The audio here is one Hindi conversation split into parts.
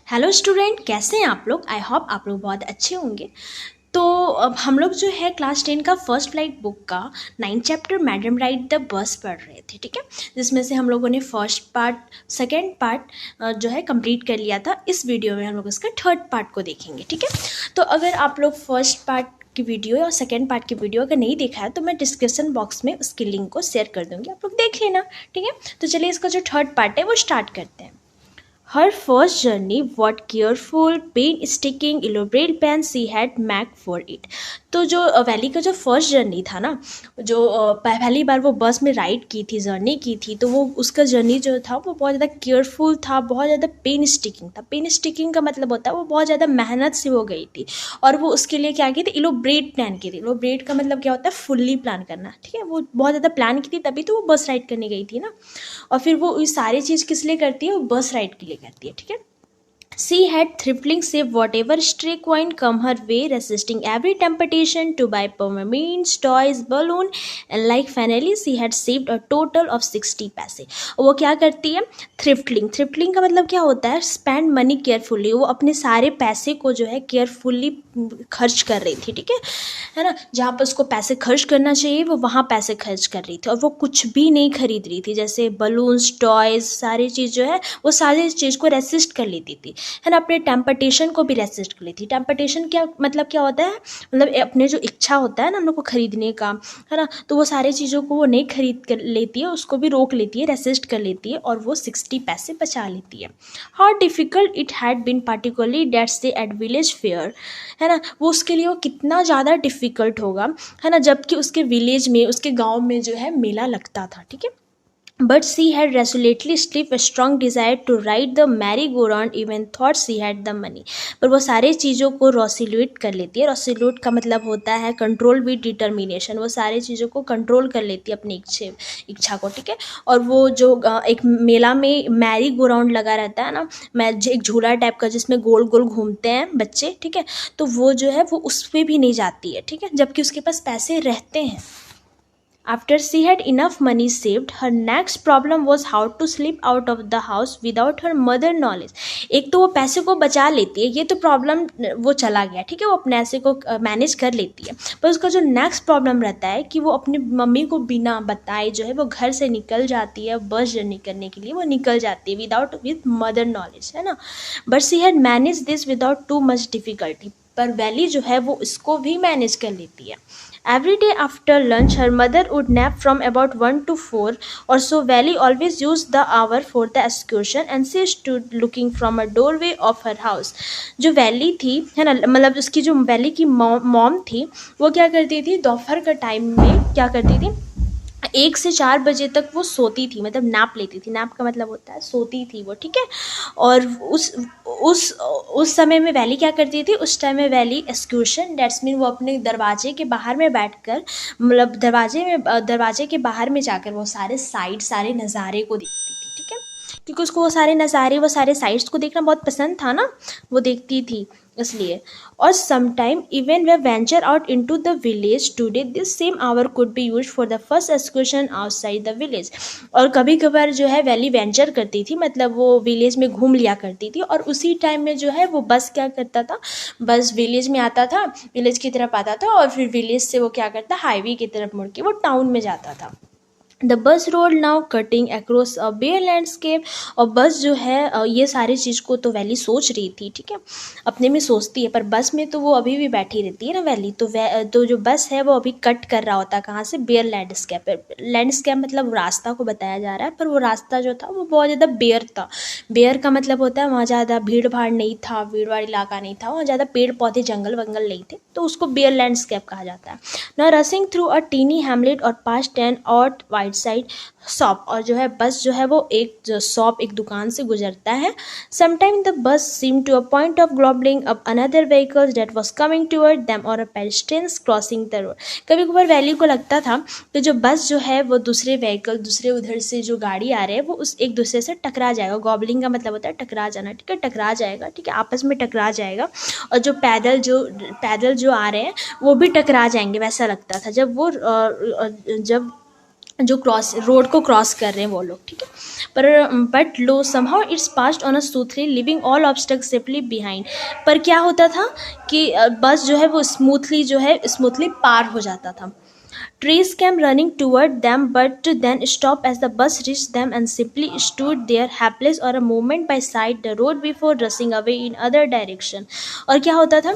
हेलो स्टूडेंट, कैसे हैं आप लोग। आई होप आप लोग बहुत अच्छे होंगे। तो अब हम लोग जो है क्लास 10 का फर्स्ट फ्लाइट बुक का 9 chapter madam ride the bus पढ़ रहे थे, ठीक है। जिसमें से हम लोगों ने फर्स्ट पार्ट, सेकेंड पार्ट जो है कंप्लीट कर लिया था। इस वीडियो में हम लोग इसका थर्ड पार्ट को देखेंगे, ठीक है। तो अगर आप लोग फर्स्ट पार्ट की वीडियो और सेकेंड पार्ट की वीडियो अगर नहीं देखा है तो मैं डिस्क्रिप्शन बॉक्स में उसकी लिंक को शेयर कर दूँगी, आप लोग देख लेना, ठीक है। तो चलिए इसका जो थर्ड पार्ट है वो स्टार्ट करते हैं। Her first journey, what careful, painstaking, elaborate plans she had made for it। तो जो वैली का जो फर्स्ट जर्नी था ना, जो पहली बार वो बस में राइड की थी, जर्नी की थी, तो वो उसका जर्नी जो था वो बहुत ज़्यादा केयरफुल था, बहुत ज़्यादा पेन स्टिकिंग था। पेन स्टिकिंग का मतलब होता है वो बहुत ज़्यादा मेहनत से हो गई थी, और वो उसके लिए क्या की थी, इलोब्रेट प्लान की थी। इलोब्रेट का मतलब क्या होता है, फुल्ली प्लान करना, ठीक है। वो बहुत ज़्यादा प्लान की थी, तभी तो वो बस राइड करने गई थी ना। और फिर वो ये सारी चीज़ किस लिए करती है, वो बस राइड के लिए करती है, ठीक है। She had thriftlingly saved whatever stray coin come her way, resisting every temptation to buy permanents, toys, balloon, and like finally she had saved a total of 60 पैसे। वो क्या करती है, थ्रिफ्टलिंग। थ्रिफ्टलिंग का मतलब क्या होता है, स्पेंड मनी केयरफुली। वो अपने सारे पैसे को जो है केयरफुली खर्च कर रही थी, ठीक है ना। जहाँ पर उसको पैसे खर्च करना चाहिए वो वहाँ पैसे खर्च कर रही थी, और वो कुछ भी नहीं खरीद रही थी। जैसे बलून्स, टॉयज़, सारी चीज़ जो है वो सारी चीज़ को रेसिस्ट कर लेती थी, है ना। अपने टेम्पटेशन को भी रेसिस्ट कर लेती। टेम्पटेशन क्या मतलब क्या होता है, मतलब अपने जो इच्छा होता है ना हम लोग को खरीदने का, है ना, तो वो सारी चीज़ों को वो नहीं खरीद कर लेती है, उसको भी रोक लेती है, रेसिस्ट कर लेती है, और वो 60 पैसे बचा लेती है। How difficult it had been particularly that's day at village fair, है ना। वो उसके लिए वो कितना ज़्यादा डिफ़िकल्ट होगा, है ना, जबकि उसके विलेज में, उसके गाँव में जो है मेला लगता था, ठीक है। But she had resolutely stiff a strong desire to ride the merry-go-round, even thought she had the money। पर वो सारे चीज़ों को रेसोल्यूट कर लेती है। रेसोल्यूट का मतलब होता है कंट्रोल विद डिटर्मिनेशन। वो सारे चीज़ों को कंट्रोल कर लेती है अपनी इच्छा को, ठीक है। और वो जो एक मेला में मैरी गो राउंड लगा रहता है ना, एक झूला टाइप का जिसमें गोल गोल घूमते हैं बच्चे, ठीक है, तो वो जो है वो उस पर भी नहीं जाती है, ठीक है, जबकि उसके पास पैसे रहते हैं। After she had enough money saved, her next problem was how to slip out of the house without her mother knowledge। एक तो वो पैसे को बचा लेती है, ये तो प्रॉब्लम वो चला गया, ठीक है, वो अपने ऐसे को मैनेज कर लेती है। पर उसका जो नेक्स्ट प्रॉब्लम रहता है कि वो अपनी मम्मी को बिना बताए जो है वो घर से निकल जाती है, बस जर्नी करने के लिए वो निकल जाती है विद मदर नॉलेज, है ना। But she had manage this without too much difficulty. पर वैली जो है वो इसको भी मैनेज कर लेती है। Every day after lunch, her mother would nap from about 1 to 4 or so. Valley always used the hour for the excursion, and she stood looking from a doorway of her house। जो वैली थी, है ना, मतलब उसकी जो वैली की मॉम थी, वो क्या करती थी, दोपहर का टाइम में क्या करती थी, 1 से 4 बजे तक वो सोती थी, मतलब नैप लेती थी। नैप का मतलब होता है सोती थी वो, ठीक है। और उस समय में वैली क्या करती थी, उस टाइम में वैली एक्सक्यूशन, डेट्स मीन वो अपने दरवाजे के बाहर में बैठकर, मतलब दरवाजे के बाहर में जाकर वो सारे नज़ारे को देखती थी, ठीक है। क्योंकि उसको वो सारे साइड्स को देखना बहुत पसंद था ना, वो देखती थी इसलिए। और sometime even way venture out into the village today, this same hour could be used for the first excursion outside the village. और कभी कभार जो है वैली वेंचर करती थी, मतलब वो विलेज में घूम लिया करती थी, और उसी टाइम में जो है वो बस क्या करता था, बस विलेज में आता था, विलेज की तरफ आता था, और फिर विलेज से वो क्या करता, हाईवे की तरफ मुड़ के वो टाउन में जाता था। The bus road now cutting across a bare landscape. और बस जो है ये सारी चीज़ को तो वैली सोच रही थी, ठीक है, अपने में सोचती है, पर बस में तो वो अभी भी बैठी रहती है ना वैली, तो जो बस है वो अभी कट कर रहा होता है, कहाँ से, बेयर लैंडस्केप। लैंडस्केप मतलब रास्ता को बताया जा रहा है, पर वो रास्ता जो था वो बहुत ज़्यादा बेयर था। बेयर का मतलब होता है वहाँ ज़्यादा भीड़ भाड़ नहीं था, भीड़ भाड़ इलाका नहीं था, वहाँ ज़्यादा पेड़ पौधे जंगल वंगल नहीं थे, तो उसको बेयर लैंडस्केप कहा जाता है। ना rushing through a tiny hamlet और पास्ट 10 और वाइड साइड शॉप। और जो है बस जो है वो एक शॉप, एक दुकान से गुजरता है। Sometime the bus seem to a point of gobbling up another vehicle that was coming toward them और a pedestrians crossing the road. कभी कभार वैली को लगता था कि जो बस जो है वो दूसरे व्हीकल, दूसरे उधर से जो गाड़ी आ रहे हैं वो उस एक दूसरे से टकरा जाएगा। गॉबलिंग का मतलब होता है टकरा जाना, ठीक है, टकरा जाएगा, ठीक है, आपस में टकरा जाएगा। और जो पैदल जो आ रहे हैं वो भी टकरा जाएंगे, वैसा लगता था। जब जो रोड को क्रॉस कर रहे हैं वो लोग, ठीक है। पर but lo somehow it's passed on a smoothly leaving all obstacle safely behind. पर क्या होता था कि बस जो है वो स्मूथली पार हो जाता था। Trees came running toward them but then stopped as the bus reached them and simply stood there helpless or a moment by side the road before rushing away in other direction। और क्या होता था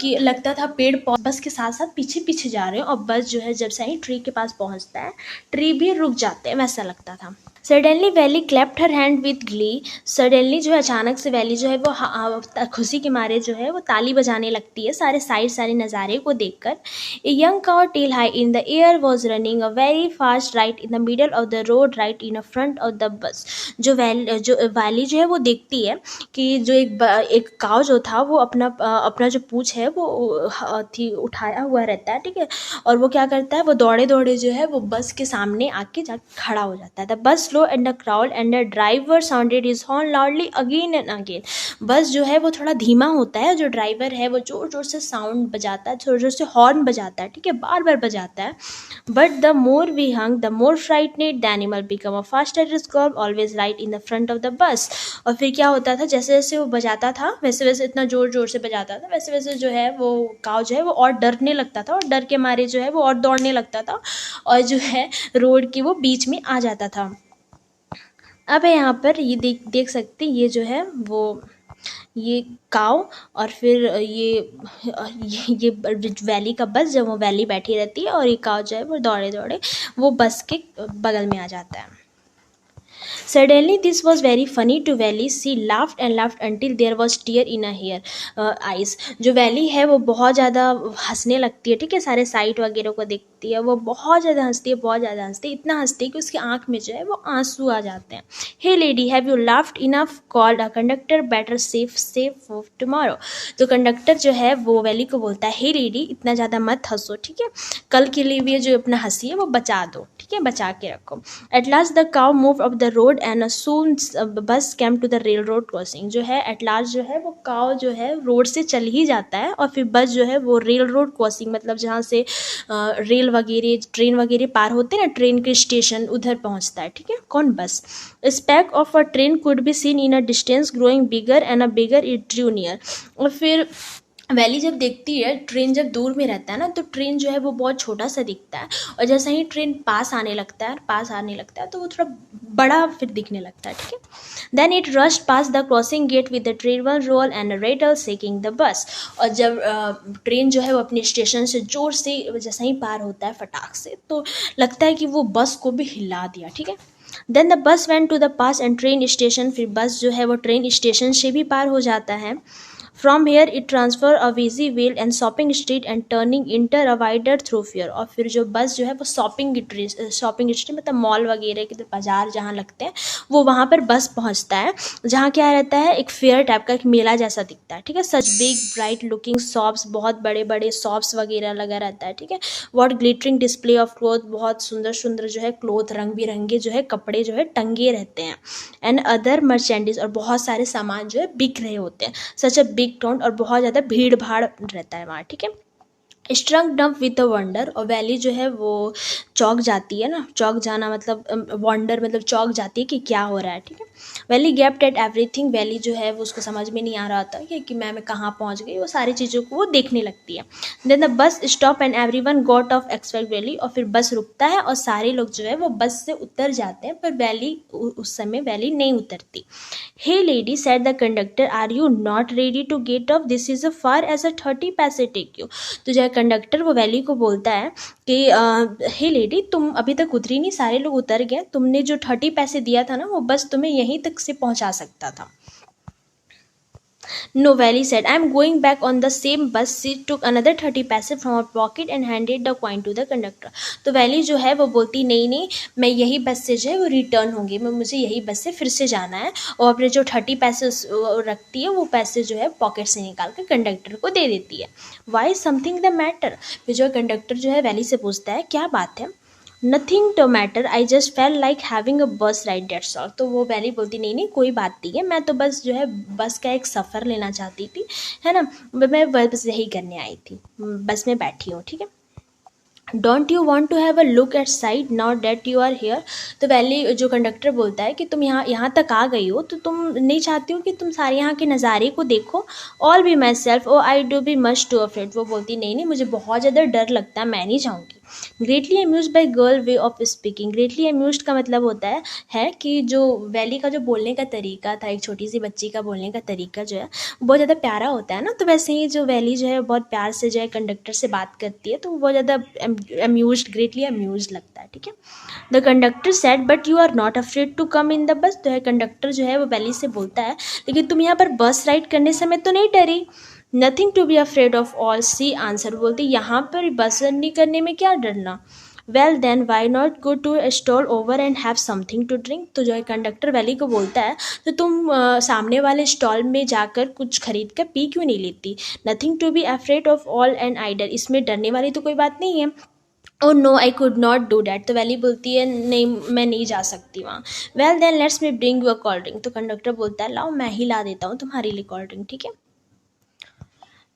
कि लगता था पेड़ बस के साथ साथ पीछे पीछे जा रहे हैं, और बस जो है जब से ही ट्री के पास पहुंचता है ट्री भी रुक जाते हैं, वैसा लगता था। Suddenly valley clapped her hand with Glee. Suddenly जो है अचानक से वैली जो है वो खुशी के मारे जो है वो ताली बजाने लगती है सारे नज़ारे को देखकर। A young cow tail high in the air was running a very fast right in the middle of the road right in front of the bus. जो वैली जो है वो देखती है कि जो एक काउ जो था वो अपना जो पूँछ है वो थी उठाया हुआ रहता है, ठीक है। और वो क्या करता है, वो दौड़े दौड़े जो है वो बस के सामने आके जाके खड़ा हो जाता है। The bus slow and the crowd and the driver sounded his horn loudly again and again. बस जो है वो थोड़ा धीमा होता है, जो ड्राइवर है वो जोर जोर से साउंड बजाता है, जोर जोर से हॉर्न बजाता है, ठीक है, बार बार बजाता है। But the more we honk the more frightened the animal become a faster scamper always right in the front of the bus. और फिर क्या होता था, जैसे जैसे वो बजाता था वैसे वैसे, इतना जोर जोर से बजाता था वैसे वैसे जो है वो काऊ जो है वो और डरने लगता था, और डर के मारे जो है वो और दौड़ने लगता था, और जो है रोड के वो बीच में आ जाता था। अब यहाँ पर ये देख सकते, ये जो है वो ये काव, और फिर ये वैली का बस, जब वो वैली बैठी रहती है और ये काव जो है वो दौड़े दौड़े वो बस के बगल में आ जाता है। Suddenly, this was very funny to Valley. She laughed and laughed until there was tear in her eyes. जो वैली है वो बहुत ज़्यादा हंसने लगती है, ठीक है, सारे साइट वगैरह को देखती है, वो बहुत ज़्यादा हंसती है, बहुत ज़्यादा हंसती है, इतना हंसती है कि उसकी आँख में जो है वो आंसू आ जाते हैं। Hey lady, have you laughed enough, called a conductor, better safe for tomorrow. तो कंडक्टर जो है वो वैली को बोलता है, हे लेडी, इतना ज़्यादा मत हंसो, ठीक है, कल के लिए भी जो अपना हंसी है वो बचा दो, ठीक है, बचा के रखो। At last the cow move up the road and soon bus came to the rail road crossing. जो है एट लास्ट जो है वो काउ जो है रोड से चल ही जाता है, और फिर बस जो है वो रेल रोड क्रॉसिंग, मतलब जहाँ से रेल वगैरह ट्रेन वगैरह पार होते हैं ना, ट्रेन के स्टेशन, उधर पहुँचता है, ठीक है। कौन? बस। SPAC of a train could be seen in a distance growing bigger and a bigger it Drew near. और फिर वैली जब देखती है, ट्रेन जब दूर में रहता है ना, तो ट्रेन जो है वो बहुत छोटा सा दिखता है, और जैसे ही ट्रेन पास आने लगता है तो वो थोड़ा बड़ा फिर दिखने लगता है, ठीक है। Then it rushed past the crossing gate with the travel roll and rattle shaking the bus. और जब ट्रेन जो है वो अपने स्टेशन से जोर से जैसे ही पार होता है फटाक से, तो लगता है कि वो बस को भी हिला दिया, ठीक है। Then the bus went to the pass and train station. फिर बस जो है वो ट्रेन स्टेशन से भी पार हो जाता है। From here it transfer a busy well and shopping street and turning inter a wider thoroughfare. और फिर जो बस जो है वो शॉपिंग स्ट्रीट मतलब मॉल वगैरह के बाजार जहाँ लगते हैं वो वहाँ पर बस पहुँचता है, जहाँ क्या रहता है, एक फेयर टाइप का एक मेला जैसा दिखता है, ठीक है। Such big bright looking shops, बहुत बड़े बड़े शॉप्स वगैरह लगा रहता है, ठीक है। What glittering display of cloth, बहुत सुंदर सुंदर जो है क्लोथ, रंग बिरंगे जो है कपड़े जो है टंगे रहते हैं। एंड अदर मर्चेंडीज, और बहुत सारे सामान जो है बिक रहे होते हैं। सच अ बिग टाउन, और बहुत ज़्यादा भीड़ भाड़ रहता है वहाँ, ठीक है। स्ट्रंक डम्प विद अ वंडर। और वैली जो है वो चौक जाती है ना, चौक जाना मतलब वंडर मतलब चौक जाती है कि क्या हो रहा है, ठीक है। Valley gapped at everything. Valley जो है वो उसको समझ में नहीं आ रहा था कि मैं कहाँ पहुँच गई, वो सारी चीज़ों को वो देखने लगती है। Then the bus stop and everyone got off expect Valli. और फिर बस रुकता है और सारे लोग जो है वो बस से उतर जाते हैं, पर वैली उस समय वैली नहीं उतरती। Hey lady, said the conductor, are you not ready to get off, this is a far as a 30 पैसे टेक यू। तो जो है कंडक्टर वो वैली को बोलता है कि हे लेडी, तुम अभी तक उतरी नहीं, सारे लोग उतर गए, तुमने जो 30 पैसे दिया था ना वो बस तुम्हें यहीं तक से पहुंचा सकता था। No, Valley said, I am going back on the same bus. She took another 30 paise from her pocket and handed the coin to the conductor. तो वैली जो है वो बोलती, नहीं नहीं, मैं यही बस से जो है वो रिटर्न होंगी, मुझे यही बस से फिर से जाना है। और अपने जो 30 पैसे रखती है वो पैसे जो है पॉकेट से निकाल कर कंडक्टर को दे देती है। Y something the matter. फिर जो कंडक्टर जो है वैली से पूछता है, क्या बात है। Nothing to matter, I just fell like having a bus ride, that's all. तो वो वैली बोलती, नहीं नहीं कोई बात नहीं है, मैं तो बस जो है बस का एक सफ़र लेना चाहती थी, है ना, मैं बस यही करने आई थी, बस में बैठी हूँ, ठीक है। Don't you want to have a look at side now that you are here. तो वैली जो कंडक्टर बोलता है कि तुम यहाँ तक आ गई हो, तो तुम नहीं चाहती हो कि तुम सारे यहाँ के नज़ारे को देखो। All be myself oh I do be much too afraid. वो बोलती नहीं नहीं, मुझे बहुत ज़्यादा डर लगता है, मैं नहीं जाऊँगी। Greatly amuse by girl way of speaking. Greatly amuse का मतलब होता है कि जो वैली का जो बोलने का तरीका था, एक छोटी सी बच्ची का बोलने का तरीका जो है बहुत ज़्यादा प्यारा होता है ना, तो वैसे ही जो वैली जो है बहुत प्यार से जो है कंडक्टर से बात करती है, तो वो बहुत ज़्यादा अम्यूज, ग्रेटली अम्यूज लगता है। ठीक है। The conductor said but you are not afraid to come in the bus. तो है कंडक्टर जो है वो वैली से बोलता है लेकिन तुम यहाँ पर बस राइड करने समय तो नहीं डरी। Nothing to be afraid of all she answer. बोलती यहाँ पर बस रन करने में क्या डरना। Well then why not go to stall over and have something to drink. तो जो है कंडक्टर वैली को बोलता है तो तुम सामने वाले स्टॉल में जाकर कुछ खरीद कर पी क्यों नहीं लेती। Nothing to be afraid of all and idle. इसमें डरने वाली तो कोई बात नहीं है। Oh no I could not do that. तो वैली बोलती है नहीं, मैं नहीं जा सकती वहाँ। Well then let's me bring you a cold drink. तो कंडक्टर बोलता है लाओ मैं ही ला देता हूँ तुम्हारे लिए कोल्ड ड्रिंक। ठीक है।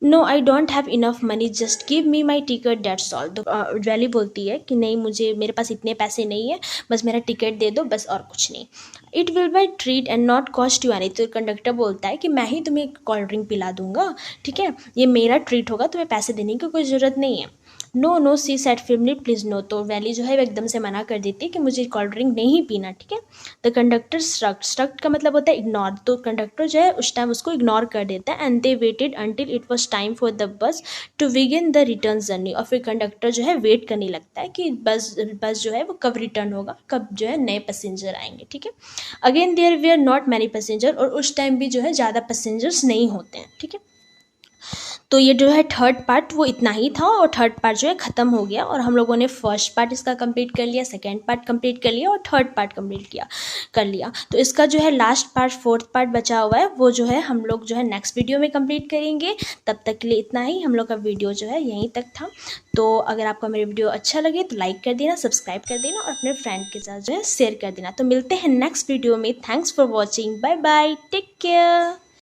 No I don't have enough money just give me my ticket that's all. तो वैली बोलती है कि नहीं, मुझे मेरे पास इतने पैसे नहीं है, बस मेरा टिकट दे दो, बस और कुछ नहीं। It will by treat and not cost you any. तो कंडक्टर बोलता है कि मैं ही तुम्हें कोल्ड ड्रिंक पिला दूंगा, ठीक है, ये मेरा ट्रीट होगा, तुम्हें पैसे देने की कोई ज़रूरत नहीं है। No no she set filmly please no. तो वैली जो है वो एकदम से मना कर देती है कि मुझे कोल्ड ड्रिंक नहीं पीना। ठीक है। The conductor struct. स्ट्रक्ट का मतलब होता है इग्नोर। तो कंडक्टर जो है उस टाइम उसको इग्नोर कर देता है। And they waited until it was time for the bus to begin the return journey. और फिर कंडक्टर जो है वेट करने लगता है कि बस जो है वो कब रिटर्न होगा, कब जो है नए पैसेंजर आएंगे। ठीक है। Again there were not many passenger. और उस टाइम भी जो है ज़्यादा पैसेंजर्स नहीं होते हैं। ठीक है। तो ये जो है थर्ड पार्ट वो इतना ही था और थर्ड पार्ट जो है ख़त्म हो गया और हम लोगों ने फर्स्ट पार्ट इसका कंप्लीट कर लिया, सेकंड पार्ट कंप्लीट कर लिया और थर्ड पार्ट कंप्लीट कर लिया। तो इसका जो है लास्ट पार्ट, फोर्थ पार्ट बचा हुआ है, वो जो है हम लोग जो है नेक्स्ट वीडियो में कंप्लीट करेंगे। तब तक के लिए इतना ही, हम लोग का वीडियो जो है यहीं तक था। तो अगर आपको मेरे वीडियो अच्छा लगे तो लाइक कर देना, सब्सक्राइब कर देना और अपने फ्रेंड के साथ जो है शेयर कर देना। तो मिलते हैं नेक्स्ट वीडियो में। Thanks for watching, bye bye, take care.